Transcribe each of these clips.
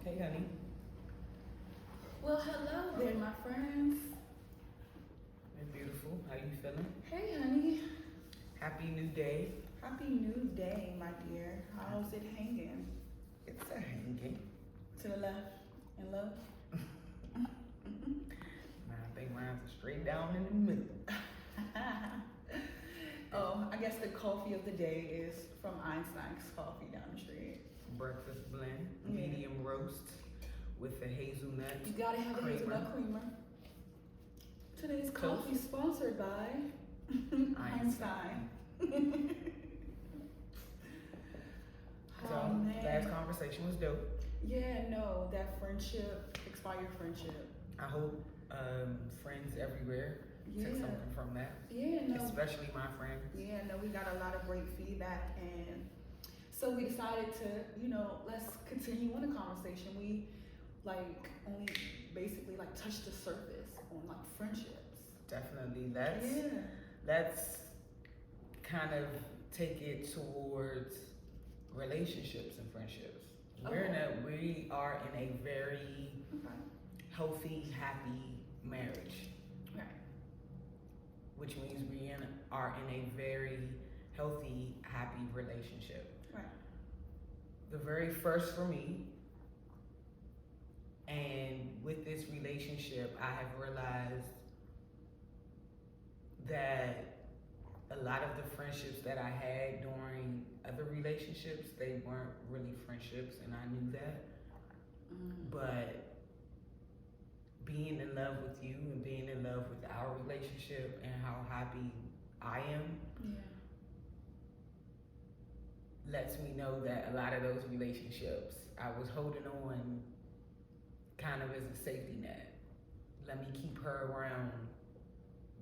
Hey, honey. Well, hello there, my friends. You're beautiful. How you feeling? Hey, honey. Happy new day. Happy new day, my dear. How's it hanging? It's a hanging. To the left and love? I think mine's straight down in the middle. Oh, I guess the coffee of the day is from Einstein's Coffee down the street. Breakfast blend, Yeah. medium roast with the hazelnut. You gotta have the creamer. hazelnut creamer. Today's Toast. coffee sponsored by Einstein. So, Oh, man. last conversation was dope. Yeah, no, that friendship, expired friendship. I hope friends everywhere took Yeah. something from that, Yeah, no. especially my friends. Yeah, no, we got a lot of great feedback, and so we decided to, let's continue on the conversation. We only basically touched the surface on friendships. Definitely. Yeah. Let's kind of take it towards relationships and friendships. We are in a very Okay. healthy, happy marriage, Right. which means are in a very healthy, happy relationship. Right. The very first for me, and with this relationship, I have realized that a lot of the friendships that I had during other relationships, they weren't really friendships, and I knew that. But being in love with you and being in love with our relationship and how happy I am Yeah. lets me know that a lot of those relationships I was holding on kind of as a safety net. Let me keep her around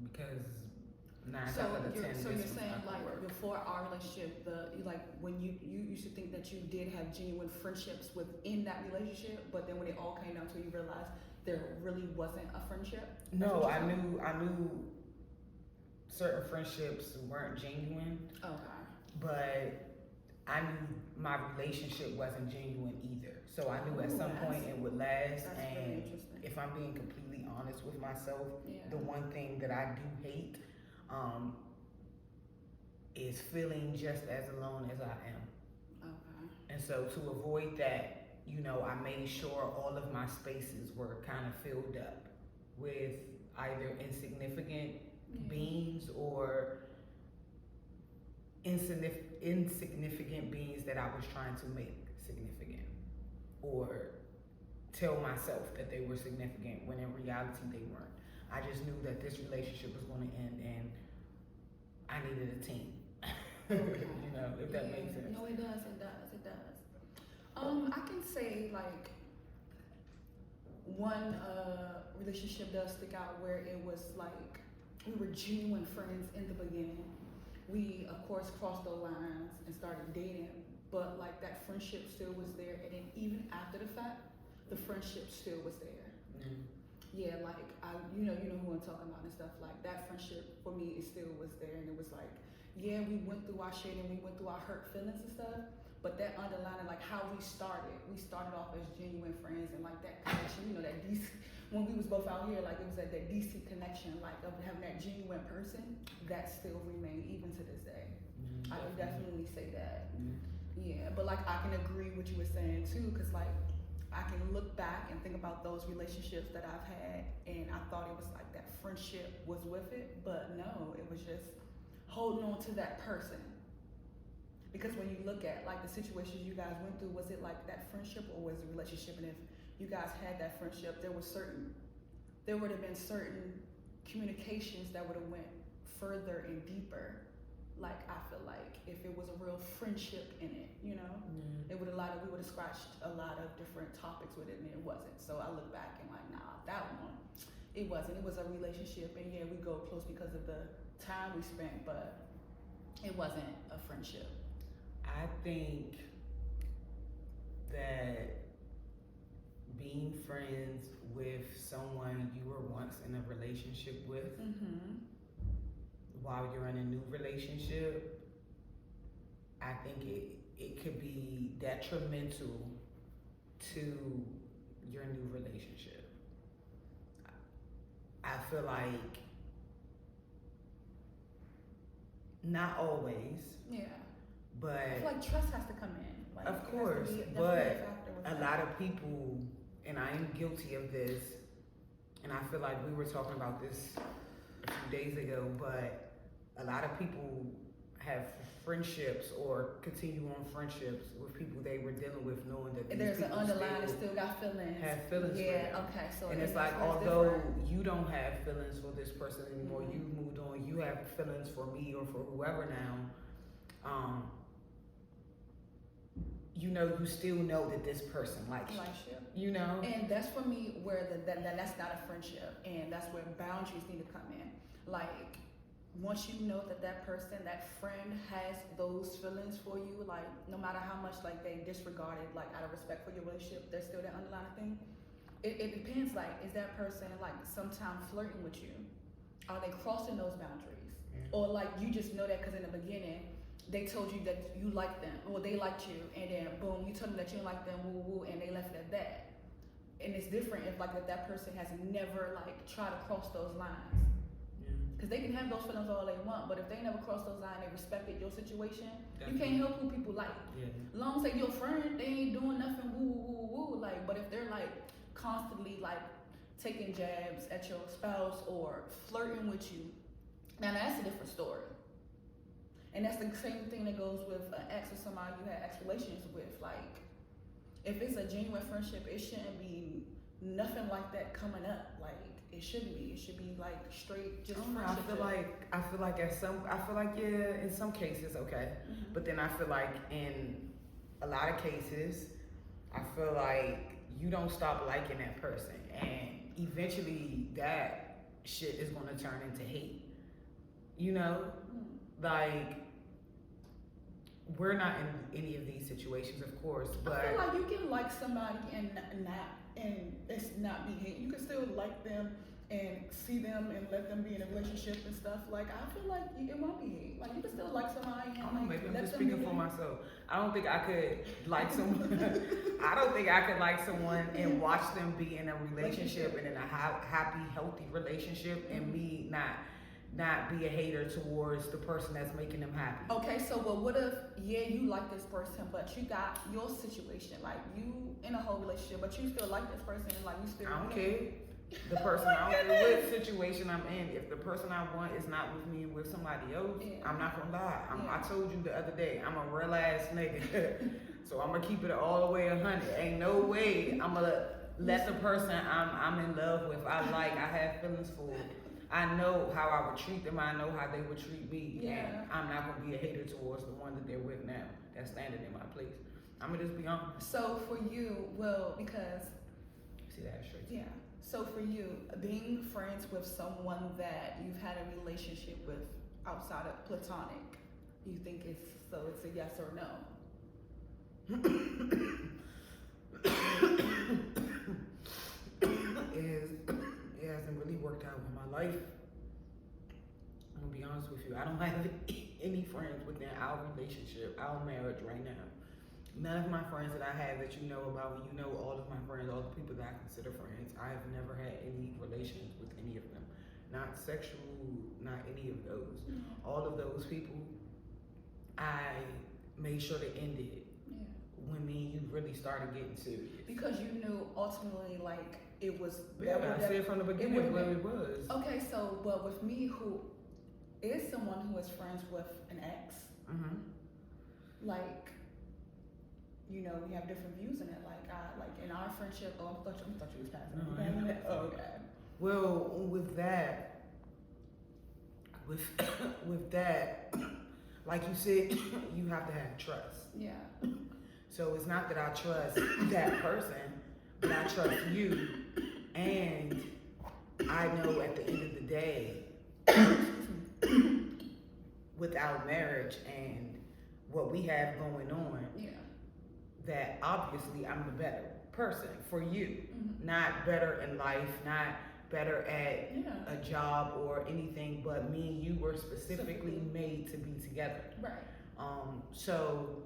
because 9 So out of 10 you're this saying was not gonna work. before our relationship, when you used to think that you did have genuine friendships within that relationship, but then when it all came down to it, you realized there really wasn't a friendship. That's No, what I you're saying? knew certain friendships weren't genuine, Okay. but I knew my relationship wasn't genuine either. So I knew at Ooh, some point it would last. That's really And interesting. if I'm being completely honest with myself, Yeah. the one thing that I do hate is feeling just as alone as I am. Okay. And so to avoid that, I made sure all of my spaces were kind of filled up with either insignificant beings or insignificant beings that I was trying to make significant or tell myself that they were significant when in reality they weren't. I just knew that this relationship was going to end and I needed a team. If that makes sense. No, it does. I can say one relationship does stick out where it was we were genuine friends in the beginning. We of course crossed the lines and started dating, but that friendship still was there, and then even after the fact, the friendship still was there. Yeah, you know who I'm talking about and stuff. That friendship for me, it still was there, and it was we went through our shit and we went through our hurt feelings and stuff. But that underlying, how we started off as genuine friends, and that connection, that DC, when we was both out here, it was that DC connection, of having that genuine person, that still remained even to this day. I can definitely say that. Yeah, but I can agree with you were saying too, because I can look back and think about those relationships that I've had, and I thought it was that friendship was with it, but no, it was just holding on to that person. Because when you look at the situations you guys went through, was it that friendship or was it a relationship? And if you guys had that friendship, there would have been certain communications that would have went further and deeper. I feel if it was a real friendship in it, it would we would have scratched a lot of different topics with it, and it wasn't. So I look back and nah, that one, it wasn't. It was a relationship, and yeah, we go close because of the time we spent, but it wasn't a friendship. I think that being friends with someone you were once in a relationship with, while you're in a new relationship, I think it could be detrimental to your new relationship, I feel like not always, Yeah. but I feel like trust has to come in. Like, of course, but a lot of people, and I am guilty of this, and I feel like we were talking about this a few days ago, but a lot of people have friendships or continue on friendships with people they were dealing with, knowing that these there's an people underlying, still got feelings. have feelings for them. Yeah, okay. So And it's like, although you don't have feelings for this person anymore, you've moved on, you have feelings for me or for whoever now, you know, you still know that this person likes you. You know? And that's for me where that's not a friendship, and that's where boundaries need to come in. Like, once you know that person, that friend has those feelings for you, like, no matter how much, like, they disregard it, like, out of respect for your relationship, there's still that underlying thing. It depends, like, is that person, like, sometime flirting with you? Are they crossing those boundaries? Or, like, you just know that because in the beginning, they told you that you liked them, or they liked you, and then, boom, you told them that you didn't like them, woo, woo, and they left it at that. And it's different if, like, if that person has never, like, tried to cross those lines. Because they can have those feelings all they want, but if they never crossed those lines, they respected your situation, you can't help who people like. As long as they're your friend, they ain't doing nothing woo, woo, woo, like, but if they're, like, constantly, like, taking jabs at your spouse or flirting with you, now that's a different story. And that's the same thing that goes with an ex or somebody you had ex relations with. Like, if it's a genuine friendship, it shouldn't be nothing like that coming up. Like, it shouldn't be. It should be like straight, just friendship. I feel like yeah, in some cases, okay. But then I feel like in a lot of cases, I feel like you don't stop liking that person, and eventually that shit is gonna turn into hate. You know, like, we're not in any of these situations, of course, but I feel like you can like somebody and it's not be hate. You can still like them and see them and let them be in a relationship and stuff. Like, I feel like it won't be hate. Like, you can still like somebody and like, maybe I'm let just them speaking for myself. I don't think I could like someone. I don't think I could like someone and watch them be in a relationship and in a happy, healthy relationship, and me not be a hater towards the person that's making them happy. Okay, so what if, you like this person, but you got your situation, like, you in a whole relationship, but you still like this person, like, you still. I don't care. The person, I don't care what situation I'm in. If the person I want is not with me and with somebody else, I'm not gonna lie. I told you the other day, I'm a real ass nigga. So I'm gonna keep it all the way 100. Ain't no way I'm gonna let the person I'm in love with, I have feelings for, I know how I would treat them, I know how they would treat me, and I'm not gonna be a hater towards the one that they're with now, that's standing in my place. I'm gonna just be honest. So for you, because see that straight. Yeah. So for you, being friends with someone that you've had a relationship with outside of platonic, you think it's a yes or no? It hasn't really worked out in my life. I'm gonna be honest with you. I don't have any friends within our relationship, our marriage right now. None of my friends that I have that you know about, you know all of my friends, all the people that I consider friends, I have never had any relations with any of them. Not sexual, not any of those. All of those people, I made sure to end it when me and you really started getting serious. Because you knew ultimately, like, it was. I said from the beginning what it was. Okay, so, but with me, who is someone who is friends with an ex, like, you know, we have different views in it. Like in our friendship. Oh, I thought you was passing. No, oh, okay. Well, with that, like you said, you have to have trust. Yeah. So it's not that I trust that person, but I trust you, and I know at the end of the day, with our marriage and what we have going on, that obviously I'm the better person for you. Not better in life, not better at a job or anything, but me and you were specifically made to be together. Right. So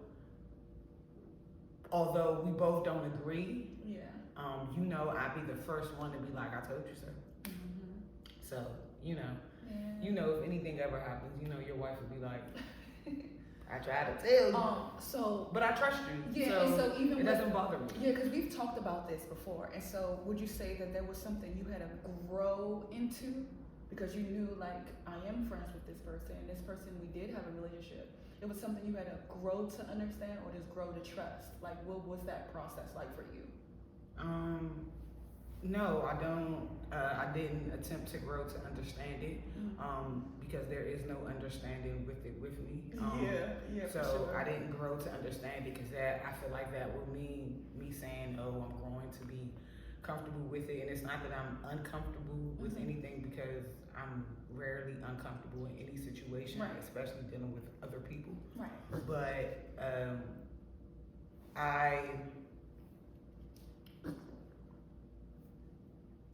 although we both don't agree, Yeah. you know, I'd be the first one to be like, I told you so. Mm-hmm. So, you know, Yeah. you know, if anything ever happens, you know, your wife would be like, I tried to tell you. But I trust you. Yeah, so and so even it doesn't bother me. Yeah, because we've talked about this before. And so would you say that there was something you had to grow into? Because you knew, like, I am friends with this person, and this person, we did have a relationship. It was something you had to grow to understand or just grow to trust? Like, what was that process like for you? No, I don't. I didn't attempt to grow to understand it, because there is no understanding with it with me. Yeah. So for sure. I didn't grow to understand it because that I feel like that would mean me saying, "Oh, I'm growing to be comfortable with it," and it's not that I'm uncomfortable with anything because I'm rarely uncomfortable in any situation, Right. especially dealing with other people. Right. But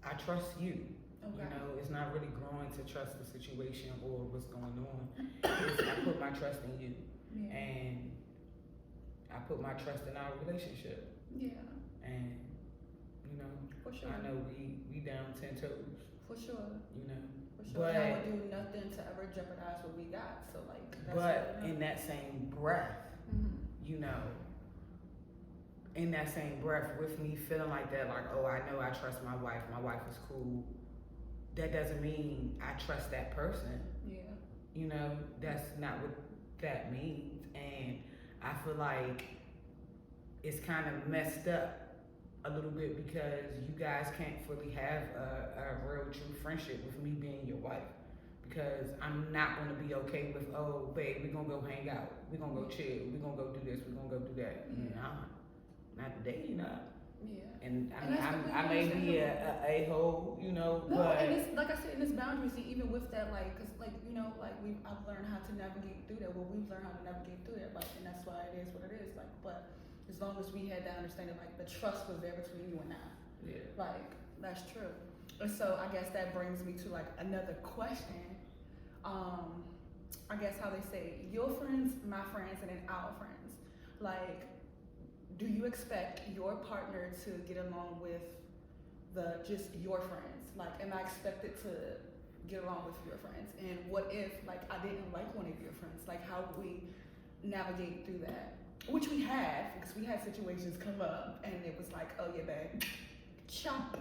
I trust you. Okay. You know, it's not really growing to trust the situation or what's going on. It's, I put my trust in you, Yeah. and I put my trust in our relationship. Yeah. And you know, For sure. I know we down 10 toes. For sure. You know, For sure. but And I would do nothing to ever jeopardize what we got. So like. That's but what in that same breath, you know, in that same breath, with me feeling like that, like, oh, I know I trust my wife is cool. That doesn't mean I trust that person. Yeah. You know, that's not what that means. And I feel like it's kind of messed up a little bit because you guys can't fully have a real true friendship with me being your wife. Because I'm not going to be okay with, oh, babe, we're going to go hang out. We're going to go chill. We're going to go do this. We're going to go do that. Nah, not today, you know. Yeah. And I may be a a-hole, you know, no, but. and it's, like I said, and it's boundaries, and even with that, like, cause like, you know, like I've learned how to navigate through that. Well, we've learned how to navigate through that, like, and that's why it is what it is, like, but as long as we had that understanding, like, the trust was there between you and I. Yeah. Like, that's true. And so I guess that brings me to, like, another question. I guess how they say, your friends, my friends, and then our friends. Like, do you expect your partner to get along with just your friends? Like, am I expected to get along with your friends? And what if, like, I didn't like one of your friends? Like, how would we navigate through that? Which we had, because we had situations come up, and it was like, oh yeah, babe, chop.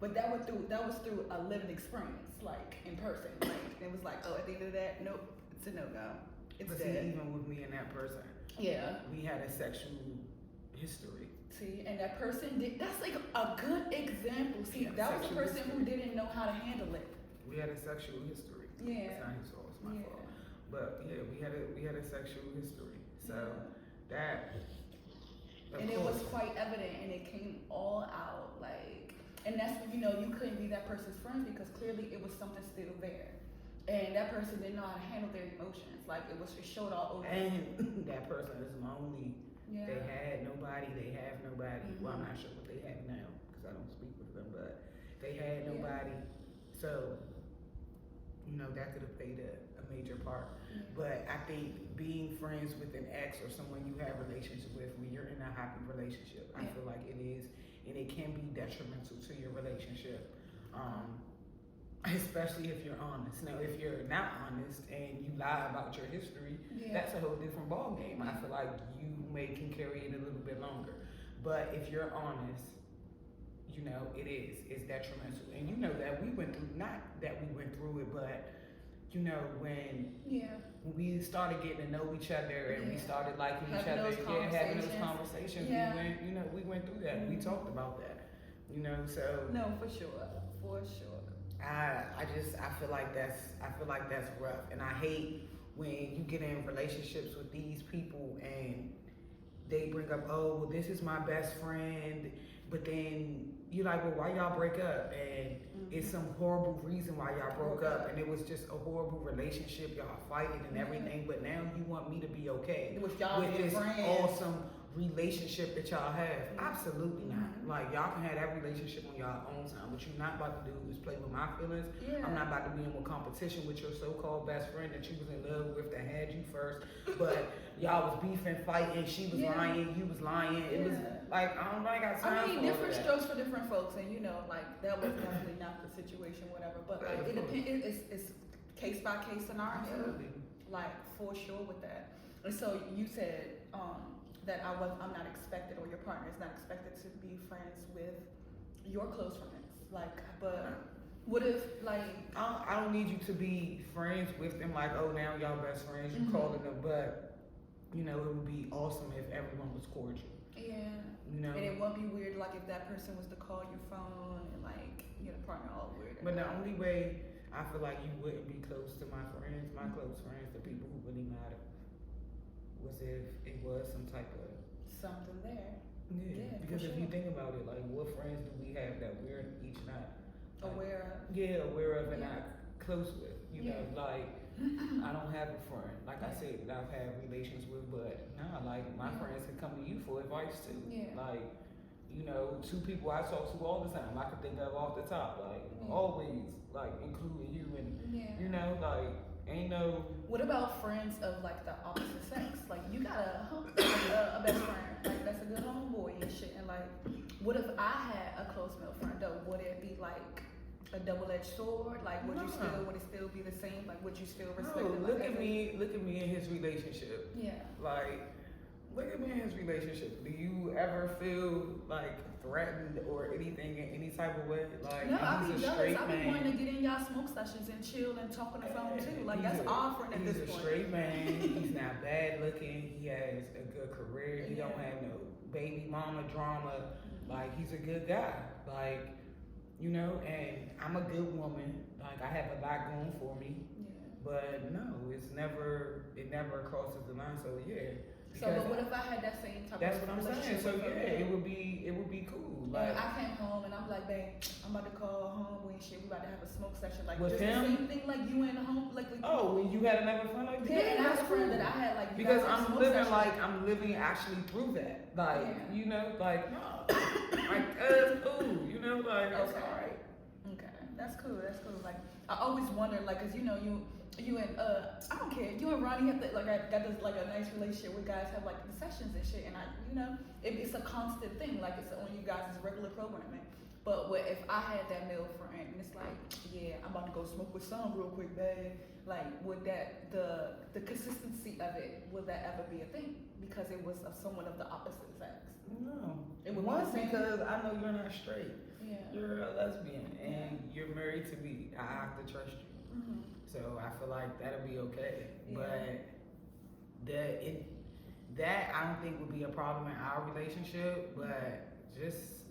But that was through a lived experience, like in person. Like, it was like, oh, at the end of that, nope, it's a no-go. It's But dead. see, even with me and that person, Yeah. we had a sexual history. See, and that person that's like a good example. See, Yeah, that was a sexual person who history. didn't know how to handle it. We had a sexual history. Yeah. It's not his fault, it's my Yeah. fault. But yeah, we had a sexual history. So Yeah. that And it was quite evident, and it came all out, like, and that's when, you know, you couldn't be that person's friend because clearly it was something still there. And that person didn't know how to handle their emotions. Like, it showed all over. And that person is lonely. Yeah. They had nobody, they have nobody. Well, I'm not sure what they have now because I don't speak with them, but they had nobody. So, you know, that could have played a major part. Yeah. But I think being friends with an ex or someone you have a relationship with when you're in a happy relationship, I feel like it is, and it can be detrimental to your relationship. Especially if you're honest. Now, if you're not honest and you lie about your history, that's a whole different ball game. I feel like you can carry it a little bit longer. But if you're honest, you know, it's detrimental. And you know that we went through, not that we went through it, but you know, when we started getting to know each other and we started liking each other, having those conversations, we went through that. We talked about that. You know, so no, for sure. I feel like that's rough, and I hate when you get in relationships with these people and they bring up, oh, well, this is my best friend, but then you're like, well, why y'all break up? And it's some horrible reason why y'all broke up, and it was just a horrible relationship, y'all fighting and everything, but now you want me to be okay with y'all with this friends. awesome relationship that y'all have. Yeah. Absolutely not. Like y'all can have that relationship on y'all own time. What you're not about to do is play with my feelings. Yeah. I'm not about to be in competition with your so-called best friend that you was in love with that had you first. But y'all was beefing, fighting. She was lying. You was lying. It was like I got time. I mean, for different that. strokes for different folks, and like that was definitely not the situation, whatever. But like it depends. It's case by case scenario. Absolutely. Like for sure with that. And so you said that I'm not expected, or your partner is not expected to be friends with your close friends. Like, but what if like I don't need you to be friends with them. Like, oh, now y'all best friends. You calling them, but it would be awesome if everyone was cordial. Yeah. And it won't be weird like if that person was to call your phone and like your partner all weird. But the only way I feel like you wouldn't be close to my friends, my close friends, the people who really matter, was if it was some type of something there. Yeah, because if you think about it, like what friends do we have that we're each not aware of? Yeah, aware of and not close with. You know, like I don't have a friend, like I said, that I've had relations with, but like my friends can come to you for advice too. Yeah. Like, two people I talk to all the time, I could think of off the top, like always, like including you and like ain't no. What about friends of like the opposite sex? Like you got a best friend, like that's a good homeboy and shit. And like, what if I had a close male friend though? Would it be like a double-edged sword? Like would it still be the same? Like would you still respect him? Look at me in his relationship. Yeah. Like, look at me in his relationship. Do you ever feel like threatened or anything in any type of way? Like, no, I be he's a jealous. straight I be man. wanting to get in y'all smoke sessions and chill and talk on the phone too. Like that's our friend at this point. He's a straight man. He's not bad looking. He has a good career. He don't have no baby mama drama. Like he's a good guy. Like, and I'm a good woman. Like I have a lot going for me. Yeah. But no, it never crosses the line. So yeah. So, but what if I had that same type that's of what I'm saying. So yeah, it would be cool. Like I came home and I'm like, babe, I'm about to call homeboy and shit. We about to have a smoke session. Like with just him? The same thing like you and home like when you had another friend like that? Yeah, and I was a friend that I had like because I'm living actually through that. Like like no. Like cool, like that's alright. Okay. That's cool. Like I always wonder, like, cause you and I don't care. You and Ronnie have to like got this like a nice relationship where guys have like the sessions and shit, and it's a constant thing. Like it's on you guys' regular programming. But what if I had that male friend and it's like, yeah, I'm about to go smoke with some real quick, babe. Like, would that the consistency of it, would that ever be a thing? Because it was of someone of the opposite sex. No. It would One, because I know you're not straight. Yeah. You're a lesbian and you're married to me. I have to trust you. Mm-hmm. So I feel like that'll be okay. Yeah. But that I don't think would be a problem in our relationship. But just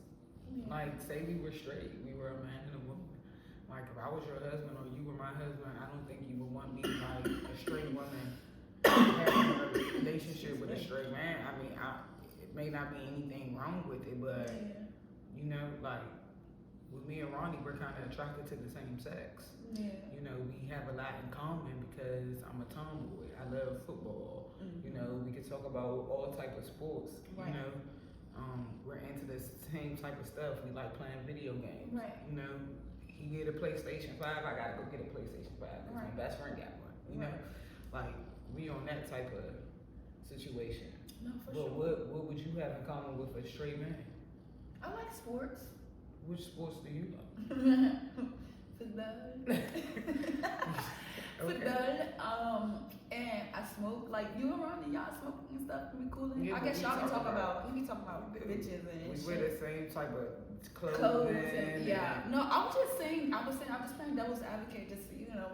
like say we were straight, we were a man and a woman. Like if I was your husband or you were my husband, I don't think you would want me like a straight woman having a relationship with a straight man. I mean, it may not be anything wrong with it, but like with me and Ronnie, we're kind of attracted to the same sex. Yeah. We have a lot in common because I'm a tomboy. I love football. Mm-hmm. We can talk about all type of sports. Right. We're into the same type of stuff. We like playing video games. Right. He get a PlayStation 5, I gotta go get a PlayStation 5 because my best friend got one. You know, like we on that type of situation. No, for but sure. What would you have in common with a straight man? I like sports. Which sports do you like? Football. Football. And I smoke. Like you and Ronnie, y'all smoking and stuff. We cool. Yeah, I guess y'all be talking about. He be talking about bitches and we shit. We wear the same type of clothes and, No, I was just saying. I'm just playing devil's advocate. Just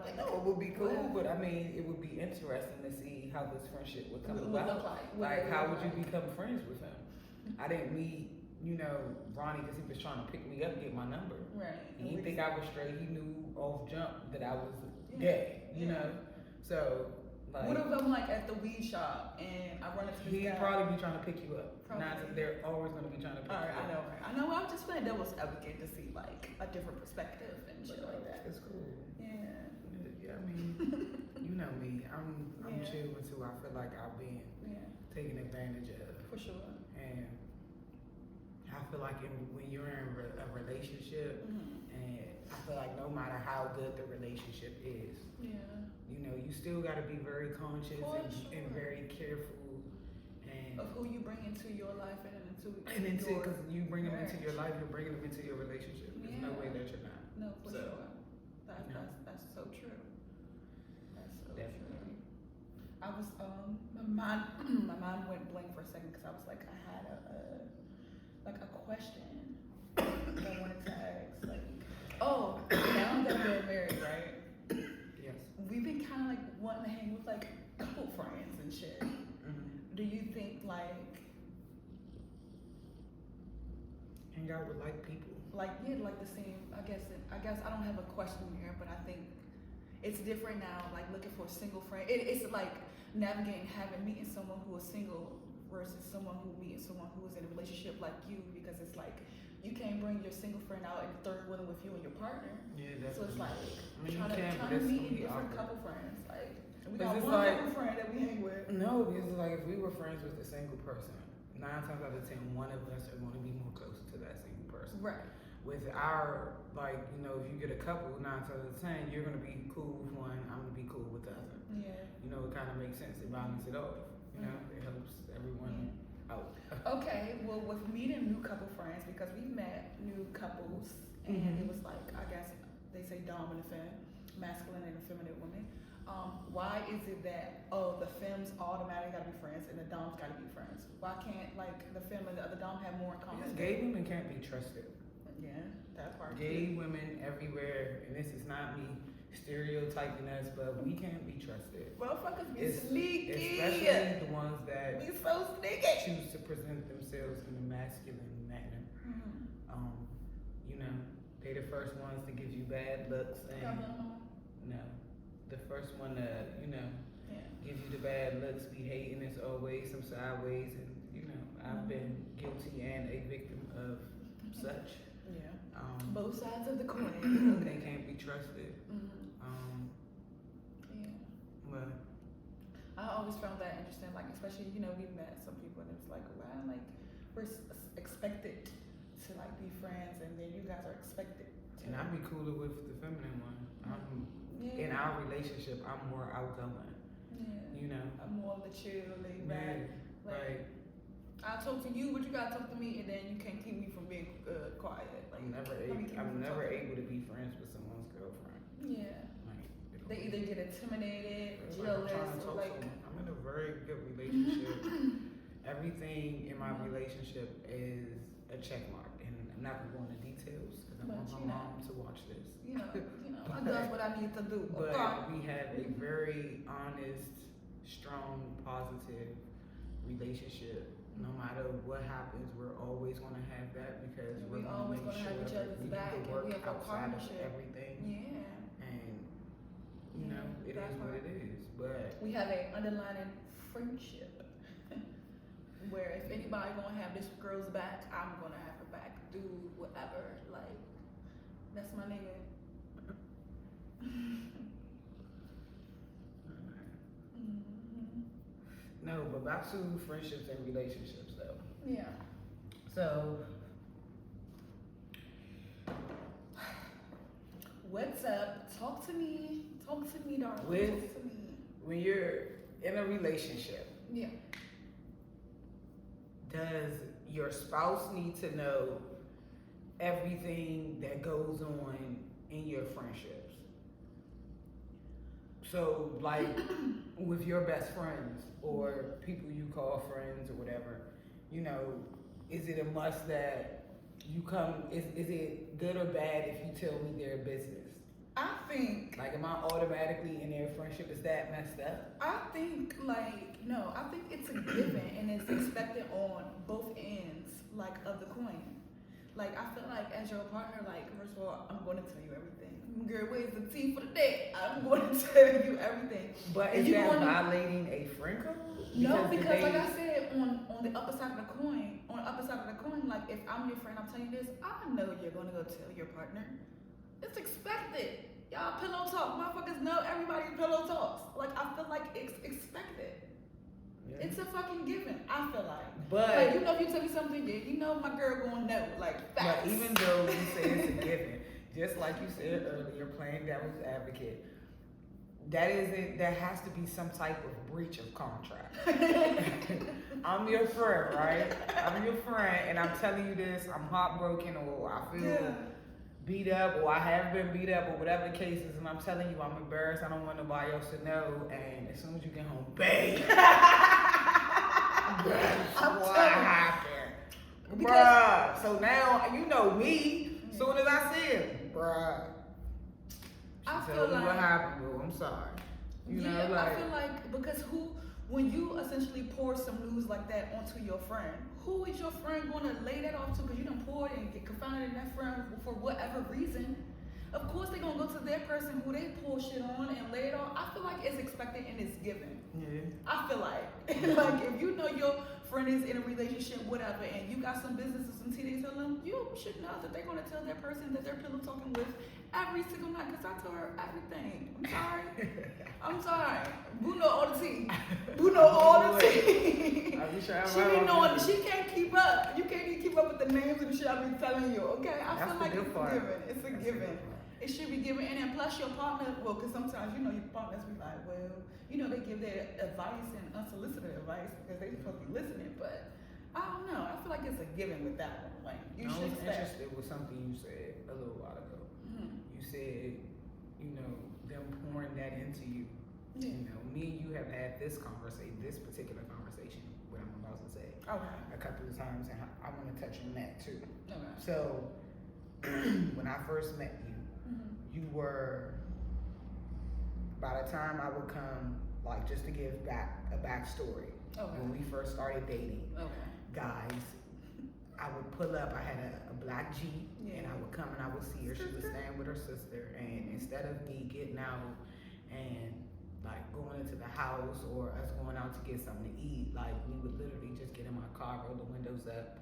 like. No, it would be cool, but I mean, it would be interesting to see how this friendship would come about. Like, how would you become friends with him? I didn't meet. Ronnie, because he was trying to pick me up, get my number. Right. He didn't think I was straight. He knew off jump that I was gay. You know, so like. What if I'm like at the weed shop and I run into this guy? He'd probably be trying to pick you up. They're always going to be trying to pick you up. I know. I'm just playing devil's advocate to see like a different perspective and shit like that. It's cool. Yeah. Yeah, I mean, you know me. I'm chill with who I feel like I've been to taken advantage of. For sure. And I feel like when you're in a relationship, and I feel like no matter how good the relationship is, you know, you still got to be very conscious and very careful. And of who you bring into your life and into because you bring them into your life, you're bringing them into your relationship. There's no way that you're not. No, for sure. That's so true. That's so Definitely. true. I was my mind went blank for a second because I was like I had a question that I wanted to ask. Like, now that we're married, right? Yes. We've been kind of like wanting to hang with like couple friends and shit. Do you think like hang out with like people? Like the same. I guess I don't have a question here, but I think it's different now. Like looking for a single friend. It's like navigating meeting someone who is single versus someone who meeting someone who is in a relationship like you, because it's like you can't bring your single friend out and third wheel with you and your partner. Yeah, definitely. So it's like trying to meet different couple friends. Like we got one couple friend that we hang with. No, because it's like if we were friends with a single person, 9 times out of 10, one of us are going to be more close to that single person. Right. With our, like, you know, if you get a couple, 9 times out of 10, you're going to be cool with one, I'm going to be cool with the other. Yeah. You know, it kind of makes sense. It balances it off. You know, it helps everyone out. Okay, well, with meeting new couple friends, because we've met new couples, and it was like, I guess they say dominant, masculine and feminine women. Why is it that the femmes automatically gotta be friends and the doms gotta be friends? Why can't like the femme and the dom have more in common? Because gay women can't be trusted. Yeah, that part. Gay women everywhere, and this is not me stereotyping us, but we can't be trusted. Motherfuckers be sneaky. Especially the ones that be so sneaky. choose to present themselves in a masculine manner. You know, they the first ones to give you bad looks, and no, the first one to give you the bad looks, be hating us always some sideways, and you know I've been guilty and a victim of such. Yeah. Both sides of the coin. They can't be trusted. But I always found that interesting, like especially we met some people and it's like, wow, like we're expected to like be friends, and then you guys are expected to. And I'd be cooler with the feminine one. In our relationship, I'm more outgoing. Yeah. You know, I'm more of the chill, laid back. Like I talk to you, but you gotta talk to me, and then you can't keep me from being quiet. Like I'm never able to be friends with someone's girlfriend. Yeah. They either get intimidated, jealous, or like. I'm in a very good relationship. Everything in my relationship is a check mark, and I'm not gonna go into details because I want my mom to watch this. You know, I does what I need to do. But we have a very honest, strong, positive relationship. No matter what happens, we're always gonna have that because we're always gonna have each other's back, and we have a partnership. Everything. Yeah. And you know, it is what it is. But we have an underlying friendship where if anybody gonna have this girl's back, I'm gonna have her back. Do whatever. Like that's my nigga. No, but back to friendships and relationships though. Yeah. So what's up? Talk to me, darling. Talk to me. When you're in a relationship, yeah, does your spouse need to know everything that goes on in your friendships? So, like, with your best friends or people you call friends or whatever, you know, is it a must that you come, is it good or bad if you tell me their business? I think. Like, am I automatically in their friendship? Is that messed up? I think, no, I think it's a given and it's expected on both ends, like, of the coin. Like, I feel like as your partner, like, first of all, I'm going to tell you everything. Girl, where's the tea for the day? I'm going to tell you everything. But is that violating a friend code? No, because like I said, on the upper side of the coin, like, if I'm your friend, I'm telling you this, I know you're going to go tell your partner. It's expected. Y'all pillow talk. Motherfuckers know everybody pillow talks. Like, I feel like it's expected. Yeah. It's a fucking given, I feel like. But like, you know, if you tell me something, yeah, you know my girl gonna know. Like, facts. But even though you say it's a given, just like you said earlier, playing devil's advocate, there has to be some type of breach of contract. I'm your friend, right? I'm your friend, and I'm telling you this, I'm heartbroken, or I feel beat up, or I have been beat up, or whatever the case is, and I'm telling you I'm embarrassed, I don't want nobody else to know, and as soon as you get home, babe, what happened? Bruh. So now, you know me, as soon as I see it, bruh. I Tell feel me like what happened, boo. I'm sorry. You know, I feel like because when you essentially pour some news like that onto your friend, who is your friend going to lay that off to? Because you done poured and get confounded in that friend for whatever reason. Of course, they're going to go to their person who they pour shit on and lay it off. I feel like it's expected and it's given. Yeah. I feel like. Like, if you know your friend is in a relationship, whatever, and you got some business or some tea they tell them, you should know that they're going to tell their person that they're pillow talking with every single night. Because I tell her everything. I'm sorry. I'm sorry. Boo know all the tea. Boo know all the tea. She be knowing. She can't keep up. You can't even keep up with the names and shit I be telling you. Okay, I feel like it's a given. It's a given. It should be given, and then plus your partner. Well, because sometimes you know your partners be like, well, you know they give their advice and unsolicited advice because they supposed to be listening. But I don't know. I feel like it's a given with that one. Like you should expect. Interested with something you said a little while ago. Mm-hmm. You said, you know, them pouring that into you. Yeah. You know, me and you have had this particular conversation, what I'm about to say, a couple of times, and I want to touch on that too. Okay. So, when I first met you, you were, by the time I would come, like, just to give back a backstory, when we first started dating, guys, I would pull up, I had a black Jeep, and I would come and I would see her. She was staying with her sister, and instead of me getting out and like going into the house or us going out to get something to eat, like we would literally just get in my car, roll the windows up,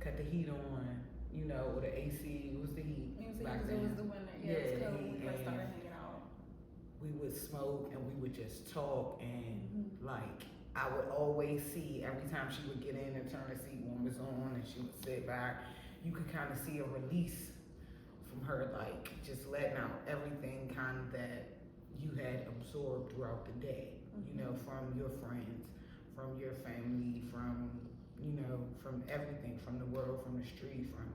cut the heat on, you know, or the AC. It was the heat. It was the winter. Yeah, it was cold when we first started hanging out. We would smoke and we would just talk, and like I would always see every time she would get in and turn the seat warmers on and she would sit back, you could kind of see a release from her, like just letting out everything kind of that you had absorbed throughout the day, you know, from your friends, from your family, from, you know, from everything, from the world, from the street, from,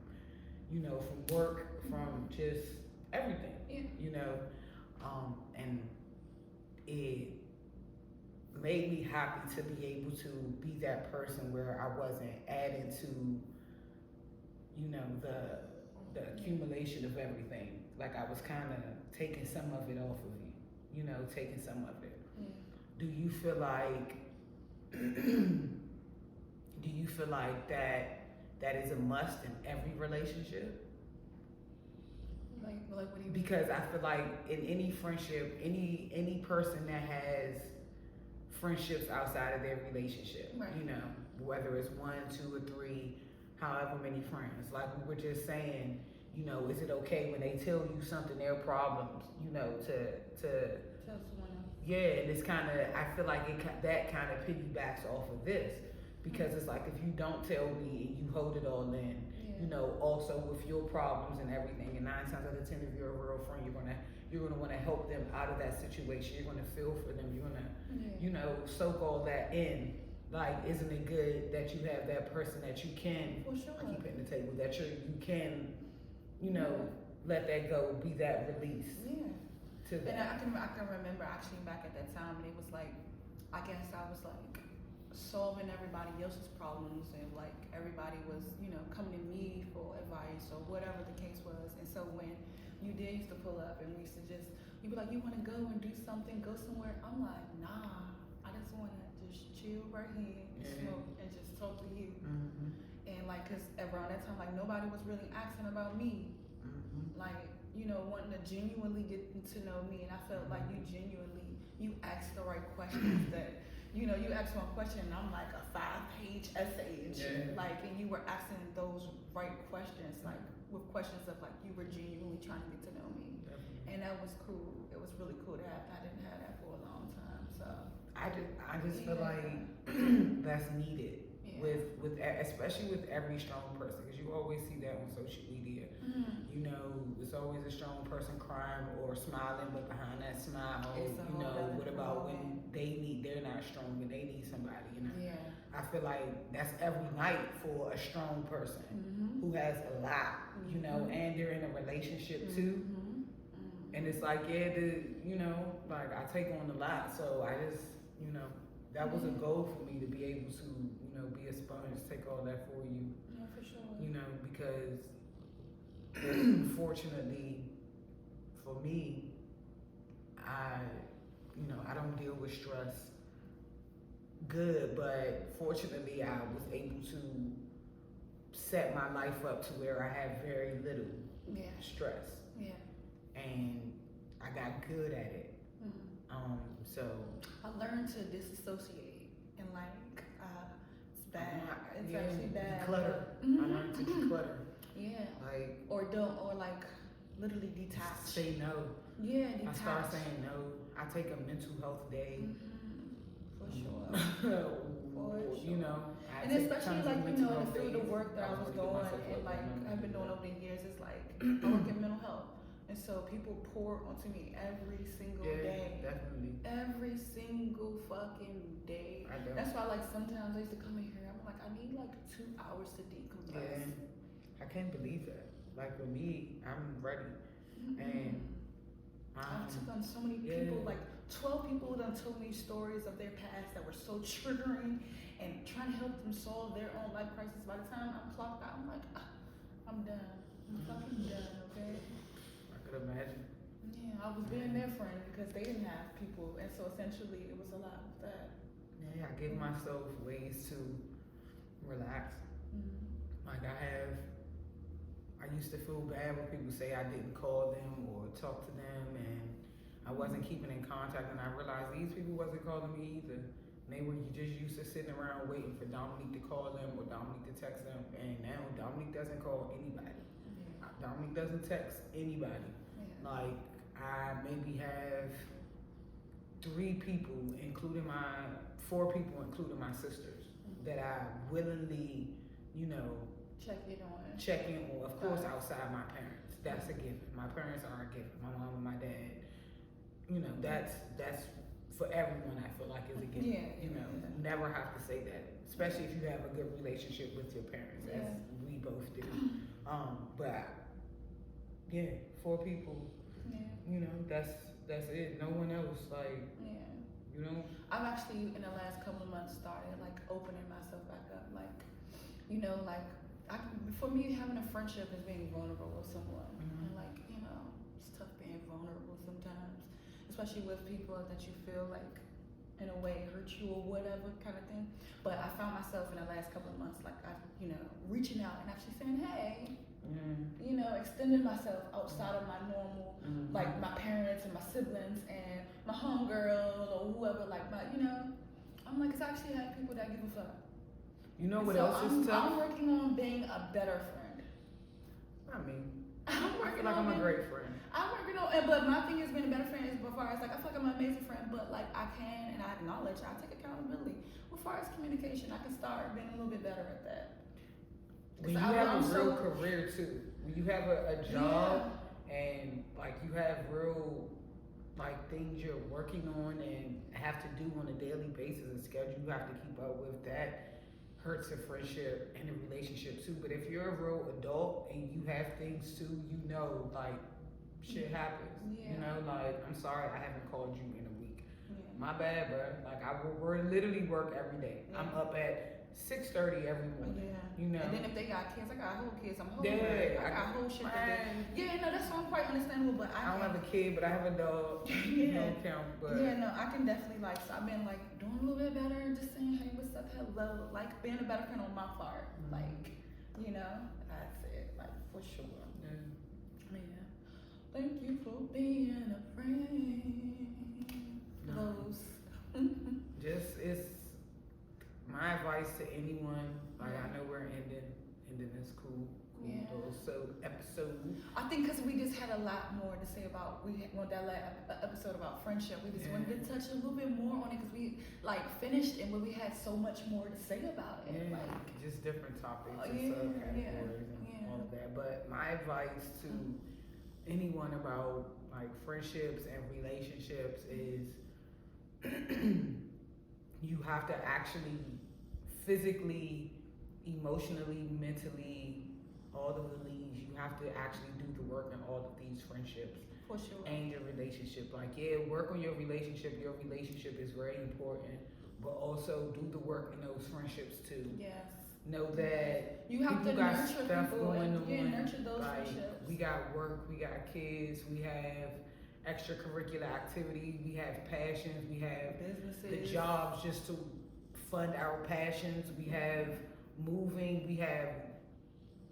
you know, from work, from just everything, you know, and it made me happy to be able to be that person where I wasn't adding to, you know, the accumulation of everything. Like I was kind of taking some of it off of you. You know, taking some of it. Do you feel like that is a must in every relationship? Like what do you mean? Because I feel like in any friendship, any person that has friendships outside of their relationship, you know, whether it's 1, 2, or 3, however many friends, like we were just saying, you know, is it okay when they tell you something, their problems, you know, to tell someone else? Yeah, and it's kind of, I feel like that kind of piggybacks off of this, because it's like if you don't tell me and you hold it all in, you know, also with your problems and everything, and 9 times out of 10, if you're a real friend, you're gonna want to help them out of that situation. You're gonna feel for them. You're gonna, you know, soak all that in. Like, isn't it good that you have that person that you can keep hitting the table, that you can, you know, let that go, be that release. To that. And I can remember actually back at that time, and it was like, I guess I was like solving everybody else's problems, and like everybody was, you know, coming to me for advice or whatever the case was. And so when you did used to pull up and we used to just, you'd be like, you want to go and do something, go somewhere. I'm like, nah, I just want to just chill right here, smoke, and just talk to you. And like, cause around that time, like nobody was really asking about me. Like, you know, wanting to genuinely get to know me, and I felt like you asked the right questions that, you know, you asked one question and I'm like a 5-page essay and shit. Like, and you were asking those right questions, like with questions of like you were genuinely trying to get to know me. Definitely. And that was cool. It was really cool to have. I didn't have that for a long time. So I just feel like that's needed with especially with every strong person, because you always see that on social media. You know, it's always a strong person crying or smiling, but behind that smile, you know, what about when they're not strong and they need somebody, you know? Yeah. I feel like that's every night for a strong person who has a lot, you know, and they're in a relationship too. And it's like, you know, like I take on a lot, so I just, you know, that was a goal for me to be able to, you know, be a sponge, take all that for you. Yeah, for sure. You know, because fortunately for me, you know, I don't deal with stress good, but fortunately I was able to set my life up to where I have very little stress. Yeah. And I got good at it. So I learned to disassociate and like it's bad. It's actually bad. Declutter. I learned to declutter. Yeah. Like or like literally detach. Say no. Yeah, detach. I start saying no. I take a mental health day. For sure. You know. And especially like, you know, the field of work that I was doing and like I've been doing over the years is like I work in mental health. And so people pour onto me every single day. Definitely. Every single fucking day. That's why like sometimes I used to come in here, I'm like, I need like 2 hours to decompress. Yeah. I can't believe that. Like with me, I'm ready. And I've took on so many people, like 12 people done told me stories of their past that were so triggering and trying to help them solve their own life crisis. By the time I'm clocked out, I'm like, I'm done. I'm fucking done, okay? Imagine. Yeah, I was being their friend because they didn't have people, and so essentially it was a lot of that. Yeah, I give myself ways to relax. Like I used to feel bad when people say I didn't call them or talk to them, and I wasn't keeping in contact, and I realized these people wasn't calling me either. They were just used to sitting around waiting for Dominique to call them or Dominique to text them, and now Dominique doesn't call anybody. Dominique doesn't text anybody. Like, I maybe have 4 people, including my sisters, that I willingly, you know, check in on. Of course, outside my parents. That's a given. My parents are a given. My mom and my dad. You know, that's for everyone. I feel like is a given. You know, never have to say that, especially if you have a good relationship with your parents, as we both do. But 4 people. You know, that's it. No one else. Like, you know. I've actually in the last couple of months started like opening myself back up. Like, you know, like for me having a friendship is being vulnerable with someone, and like, you know, it's tough being vulnerable sometimes, especially with people that you feel like in a way hurt you or whatever kind of thing. But I found myself in the last couple of months, like you know, reaching out and actually saying, hey. You know, extending myself outside of my normal, like my parents and my siblings and my homegirl or whoever, like you know, I'm like, it's actually have people that give a fuck. You know what else is tough? I'm working on being a better friend. I mean, I'm working like I'm a great friend. I'm working on, but my thing is being a better friend is as far as like, I feel like I'm an amazing friend, but like I can and I acknowledge, I take accountability. As far as communication, I can start being a little bit better at that. When you have a real career too, when you have a job and like you have real like things you're working on and have to do on a daily basis and schedule you have to keep up with, that hurts a friendship and a relationship too. But if you're a real adult and you have things too, you know, like shit happens. You know, like I'm sorry I haven't called you in a week. My bad, bro. Like we're literally work every day. I'm up at 6:30 every morning. You know. And then if they got kids, I got whole kids. I'm whole. I got whole shit to do. No, that's not quite understandable. But I don't have a kid, but I have a dog. Don't count. But no, I can definitely like. So I've been like doing a little bit better, just saying, hey, what's up, hello, like being a better friend on my part. Like, you know, that's it. Like for sure. Thank you for being a friend. Those. Just it's So I think because we just had a lot more to say about that last episode about friendship. We just wanted to touch a little bit more on it because we like finished and we had so much more to say about it. Yeah, like just different topics and yeah, subcategories and all of that. But my advice to anyone about like friendships and relationships is you have to actually physically, emotionally, mentally, all of the leads, you have to actually do the work in all of these friendships. For sure. And your relationship. Like, yeah, work on your relationship. Your relationship is very important. But also do the work in those friendships too. Yes. Know that you have to got nurture stuff people going on. nurture those like, friendships. We got work, we got kids, we have extracurricular activities, we have passions, we have businesses, the jobs just to fund our passions, we have moving, we have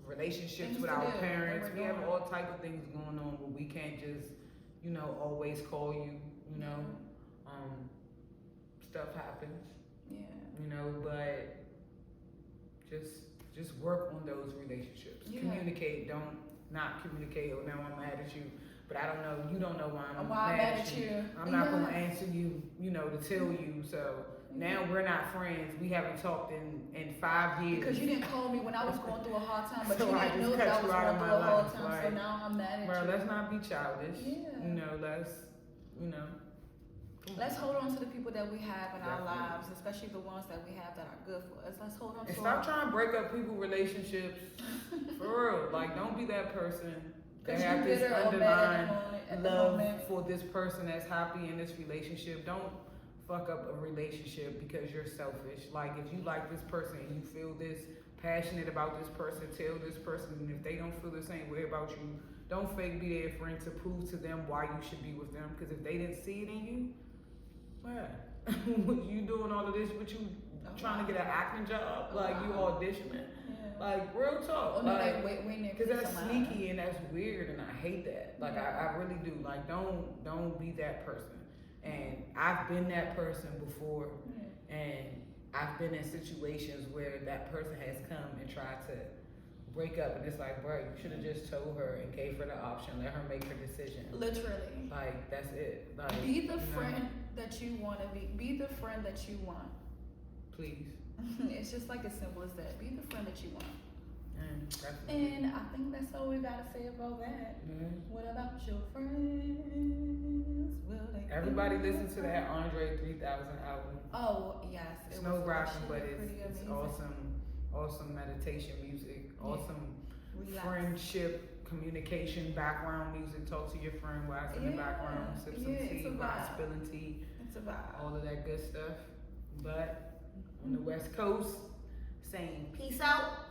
relationships things with to our do, parents, we have all type of things going on, but we can't just, always call you, stuff happens. Yeah. But just work on those relationships. Yeah. Communicate, don't not communicate, oh now I'm mad at you. But I don't know, you don't know why I'm mad at you. I'm not gonna answer you, to tell you. So now we're not friends. We haven't talked in 5 years. Because you didn't call me when I was going through a hard time, but So you I didn't just know that I cut was you out going of through my a hard life, time. So like, now I'm mad at bro, you. let's not be childish. Yeah. Let's hold on to the people that we have in our lives, especially the ones that we have that are good for us. Let's hold on to And stop trying to break up people's relationships. For real. Like, don't be that person that have this underlying love for this person that's happy in this relationship. Don't fuck up a relationship because you're selfish. Like, if you like this person and you feel this passionate about this person, tell this person. And if they don't feel the same way about you, don't fake be their friend to prove to them why you should be with them. Because if they didn't see it in you, what you doing all of this? What you trying to get an acting job? Like, you auditioning? Like, real talk. Because that's sneaky and that's weird, and I hate that. Like, I really do. Like, don't be that person. And I've been that person before, and I've been in situations where that person has come and tried to break up, and it's like, bro, you should have just told her and gave her the option, let her make her decision. Literally. Like, that's it. Like, be the friend that you want to be. Be the friend that you want. Please. It's just like as simple as that. Be the friend that you want. Definitely. And I think that's all we gotta say about that. What about your friends? Everybody listen to that Andre 3000 album. Oh yes, it's no rapping, but it's awesome meditation music, awesome friendship, communication, background music. Talk to your friend while it's in the background, sip some tea, while spilling tea. It's a vibe. All of that good stuff. But on the West Coast, saying peace out.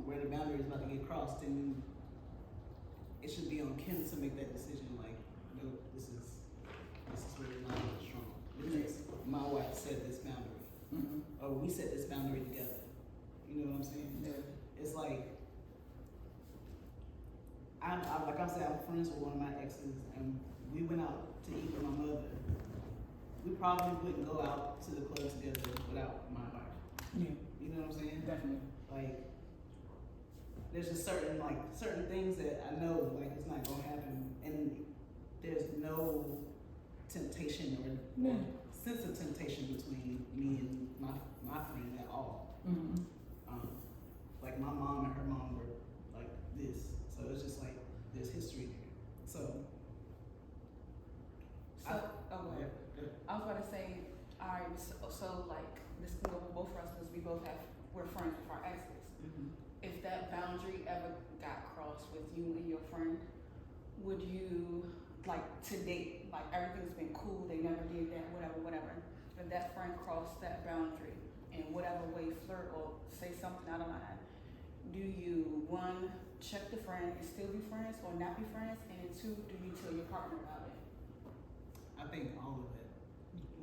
Where the boundary is about to get crossed, and it should be on Kim to make that decision. Like, no, this is where the line is strong. Because my wife set this boundary, or we set this boundary together. You know what I'm saying? Yeah. It's like I'm friends with one of my exes, and we went out to eat with my mother. We probably wouldn't go out to the club together without my wife. Yeah. You know what I'm saying? Definitely. Like, there's just certain things that I know like it's not gonna happen, and there's no temptation or sense of temptation between me and my friend at all. Like, my mom and her mom were like this, so it's just like there's history there. So I was about to say, all right, so like this can go for both of us because we're friends with our exes. If that boundary ever got crossed with you and your friend, would you, like, to date, like, everything's been cool, they never did that, whatever. If that friend crossed that boundary in whatever way, flirt or say something out of line, do you, one, check the friend and still be friends or not be friends? And then two, do you tell your partner about it? I think all of it.